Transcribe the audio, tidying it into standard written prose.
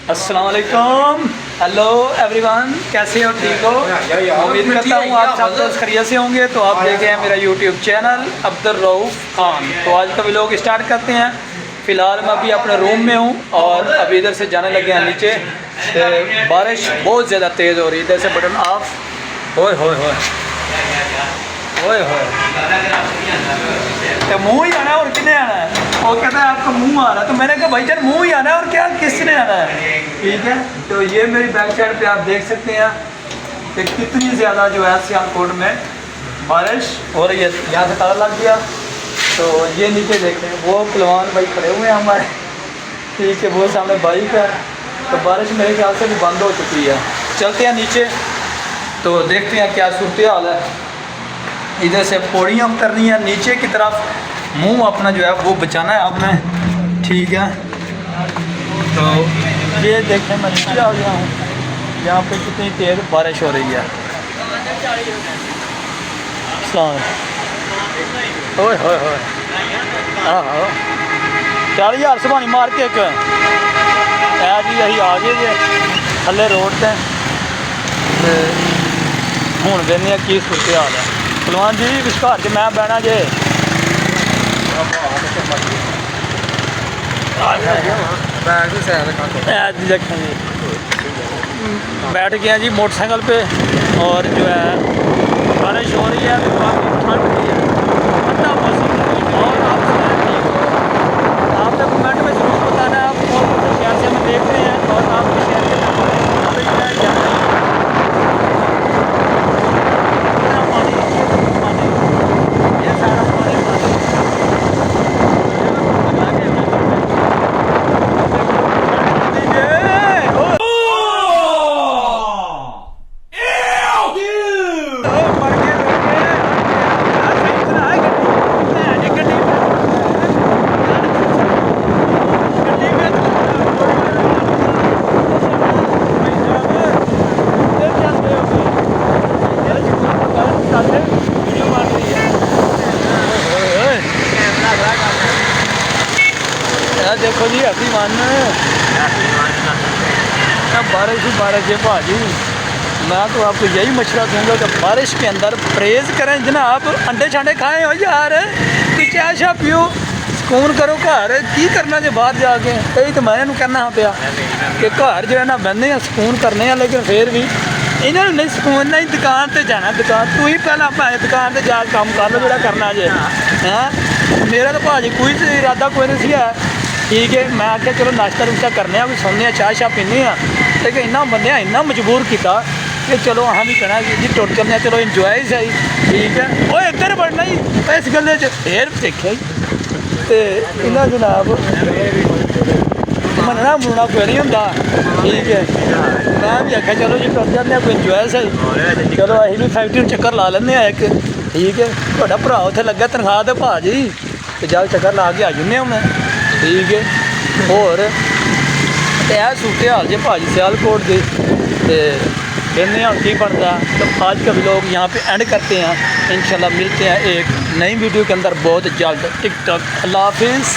अस्सलाम वालेकुम, hello everyone, कैसे हो? ठीक हो? उम्मीद करता हूँ आप सब दोस्त खैरियत से होंगे। तो आप देख रहे हैं मेरा यूट्यूब चैनल अब्दुल रऊफ़ खान। तो आज का व्लॉग स्टार्ट करते हैं। फ़िलहाल मैं अभी अपने रूम में हूँ और अभी इधर से जाने लगे हैं नीचे। बारिश बहुत ज़्यादा तेज़ हो रही है। इधर से बटन ऑफ। होए होए होए होए होए, तो मुँह ही आना है और कितने आना है? वो कहता है आपका मुंह आ रहा है। तो मैंने कहा भाई जान मुंह ही आना है और क्या किसने आना है? ठीक है, तो ये मेरी बैक साइड पे आप देख सकते हैं कि कितनी ज़्यादा जो है सियालकोट में बारिश हो रही है। यहाँ से पता लग गया। तो ये नीचे देखें, वो पहलवान भाई खड़े हुए हैं हमारे, ठीक है, वो सामने बाइक है। तो बारिश मेरे ख्याल से भी बंद हो चुकी है। चलते हैं नीचे तो देखते हैं क्या सूरत हाल है। इधर से पौड़ियाँ उतरनी है नीचे की तरफ, मुंह अपना जो है वो बचाना है आपने, ठीक है। तो ये देखें मैं नीचे आ गया हूँ, यहाँ पे कितनी तेज़ बारिश हो रही है। ओए होए होए, हाँ 40,000 से पानी मार के एक है जी अं आ गए जे थले रोड से। हूँ वेने की सूरत हाल है। पहलवान जी विचकार च मैं बहना जे बैठ गया जी मोटरसाइकिल पे। और जो है बारिश हो रही है, काफ़ी ठंड भी है, ठंडा मौसम है। और आप ठीक हो? आपने कमेंट में जरूर बताना है आप कौन कौन से शहर से हमें देख रहे हैं और आपके शहर के नाम है या नहीं। देखो जी अभी मान बारिश ही बारिश है भाजी। मैं तो आपको यही मशवरा दूंगा कि बारिश के अंदर परहेज़ करें जनाब। अंडे छांडे खाएं हो यार, कि चाय शाह पियो, सुकून करो घर की करना जो बाहर जाके। यही तो मैं कहना पाया कि घर जो है ना बहने सुकून करने, लेकिन फिर भी इन्होंने नहीं सुकून नहीं। दुकान पर जाना, दुकान तू ही पहला भाई दुकान पर जा काम कर लो जो करना जे। हैं मेरा तो भाजी कोई इरादा कोई नहीं है, ठीक है। मैं आख्या चलो नाश्ता नुश्ता करने भी सोने चाह शाह पीने, लेकिन इन्ना बंद इन्ना मजबूर किया कि चलो अं भी कहना जी टुट चलने, चलो इंजॉय सही, ठीक है। वो इधर बढ़ना ही इस गल फिर देखा ही तो इन्ना जनाब मनना मुनना कोई नहीं होंगे, ठीक है। मैं भी आख्या चलो जी टुट जाते कोई इंजॉय सही, चलो अं भी फैक्ट्री चक्कर ला लें एक, ठीक है। थोड़ा भरा उत्थे लगे तनख्वाह तो भाजी, तो जाओ चक्कर ला के आ जाने हूँ, ठीक है। और यह सूरत हाल जो भाजी सियालकोट के, कहने हम की बनता। तो आज का व्लॉग यहाँ पे एंड करते हैं। इंशाल्लाह मिलते हैं एक नई वीडियो के अंदर बहुत जल्द। टिकटॉक अल्लाह हाफिज़।